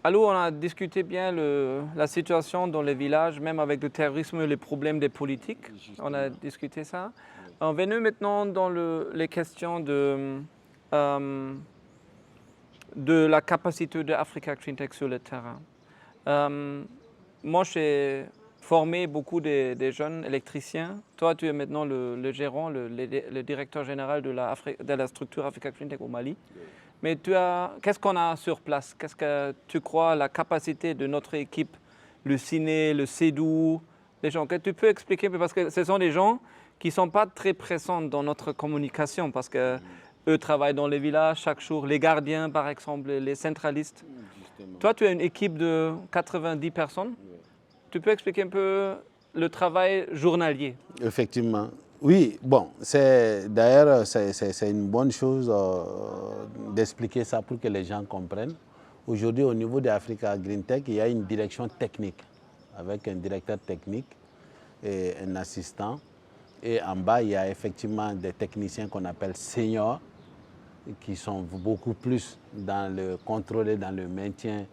Alors, on a discuté bien la situation dans les villages, même avec le terrorisme et les problèmes des politiques. On a discuté ça. On va maintenant dans les questions euh, de la capacité de Africa Cleantech sur le terrain. Moi, j'ai formé beaucoup des jeunes électriciens. Toi, tu es maintenant le gérant, le directeur général de la structure Africa Cleantech au Mali. Mais qu'est-ce qu'on a sur place? Qu'est-ce que tu crois la capacité de notre équipe, le ciné, le CEDU, les gens que tu peux expliquer parce que ce sont des gens qui ne sont pas très présents dans notre communication parce que eux travaillent dans les villages chaque jour, les gardiens par exemple, les centralistes. Justement. Toi, tu as une équipe de 90 personnes. Oui. Tu peux expliquer un peu le travail journalier? Effectivement. Oui, bon, d'ailleurs, c'est une bonne chose d'expliquer ça pour que les gens comprennent. Aujourd'hui, au niveau de Africa Green Tech, il y a une direction technique avec un directeur technique et un assistant. Et en bas, il y a effectivement des techniciens qu'on appelle seniors qui sont beaucoup plus dans le contrôle et dans le maintien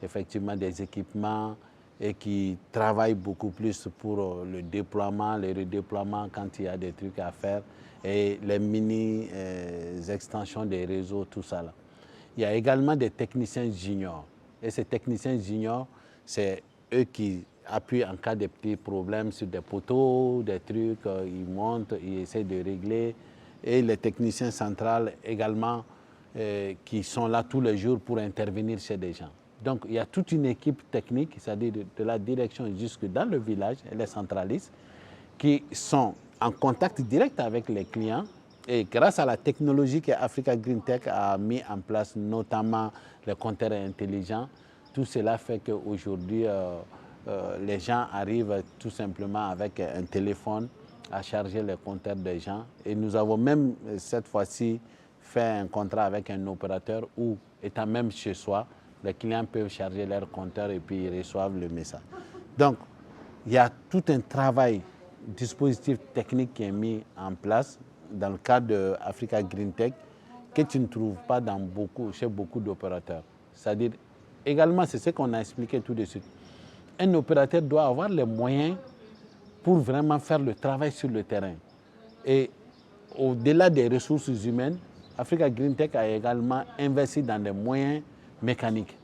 effectivement des équipements et qui travaillent beaucoup plus pour le déploiement, le redéploiement quand il y a des trucs à faire et les mini-extensions des réseaux, tout ça là. Il y a également des techniciens juniors. Et ces techniciens juniors, c'est eux qui appuient en cas de petits problèmes sur des poteaux, des trucs, ils montent, ils essaient de régler. Et les techniciens centrales également qui sont là tous les jours pour intervenir chez des gens. Donc il y a toute une équipe technique, c'est-à-dire de la direction jusque dans le village, et les centralistes, qui sont en contact direct avec les clients. Et grâce à la technologie que Africa Green Tech a mis en place, notamment les compteurs intelligents, tout cela fait qu'aujourd'hui, les gens arrivent tout simplement avec un téléphone à charger les compteurs des gens. Et nous avons même cette fois-ci fait un contrat avec un opérateur où, étant même chez soi, les clients peuvent charger leur compteur et puis ils reçoivent le message. Donc, il y a tout un travail, dispositif technique qui est mis en place dans le cadre de Africa Green Tech que tu ne trouves pas chez beaucoup d'opérateurs. C'est-à-dire, également, c'est ce qu'on a expliqué tout de suite. Un opérateur doit avoir les moyens pour vraiment faire le travail sur le terrain. Et au-delà des ressources humaines, Africa Green Tech a également investi dans des moyens mécaniques,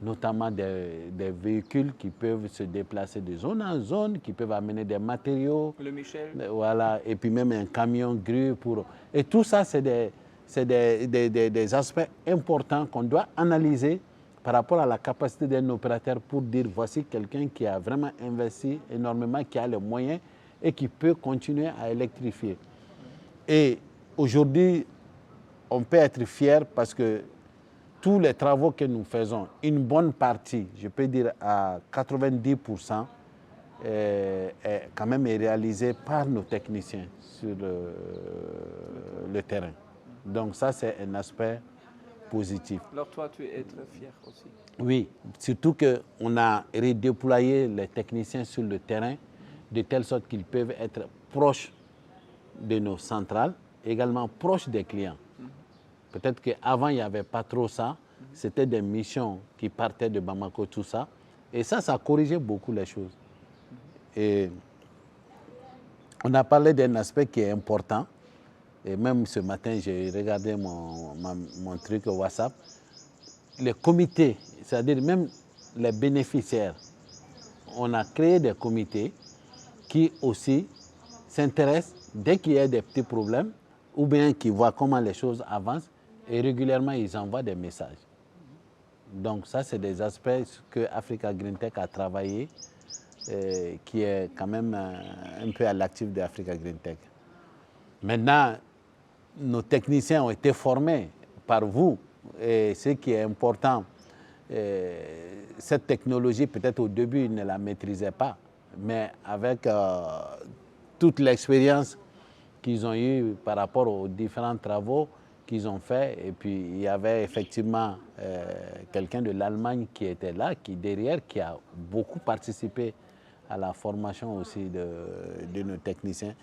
notamment des véhicules qui peuvent se déplacer de zone en zone, qui peuvent amener des matériaux. Le Michel. Voilà, et puis même un camion grue pour... Et tout ça, c'est des aspects importants qu'on doit analyser par rapport à la capacité d'un opérateur pour dire voici quelqu'un qui a vraiment investi énormément, qui a les moyens et qui peut continuer à électrifier. Et aujourd'hui, on peut être fier parce que tous les travaux que nous faisons, une bonne partie, je peux dire à 90%, est quand même réalisée par nos techniciens sur le terrain. Donc ça, c'est un aspect positif. Alors toi, tu es très fier aussi. Oui, surtout qu'on a redéployé les techniciens sur le terrain de telle sorte qu'ils peuvent être proches de nos centrales, également proches des clients. Peut-être qu'avant, il n'y avait pas trop ça. C'était des missions qui partaient de Bamako, tout ça. Et ça a corrigé beaucoup les choses. Et on a parlé d'un aspect qui est important. Et même ce matin, j'ai regardé mon truc WhatsApp. Les comités, c'est-à-dire même les bénéficiaires, on a créé des comités qui aussi s'intéressent dès qu'il y a des petits problèmes ou bien qui voient comment les choses avancent et régulièrement ils envoient des messages. Donc ça, c'est des aspects que Africa Green Tech a travaillé qui est quand même un peu à l'actif de Africa Green Tech. Maintenant, nos techniciens ont été formés par vous et ce qui est important, cette technologie, peut-être au début, ils ne la maîtrisaient pas, mais avec toute l'expérience qu'ils ont eue par rapport aux différents travaux qu'ils ont faits, et puis il y avait effectivement quelqu'un de l'Allemagne qui était là, qui a beaucoup participé à la formation aussi de nos techniciens.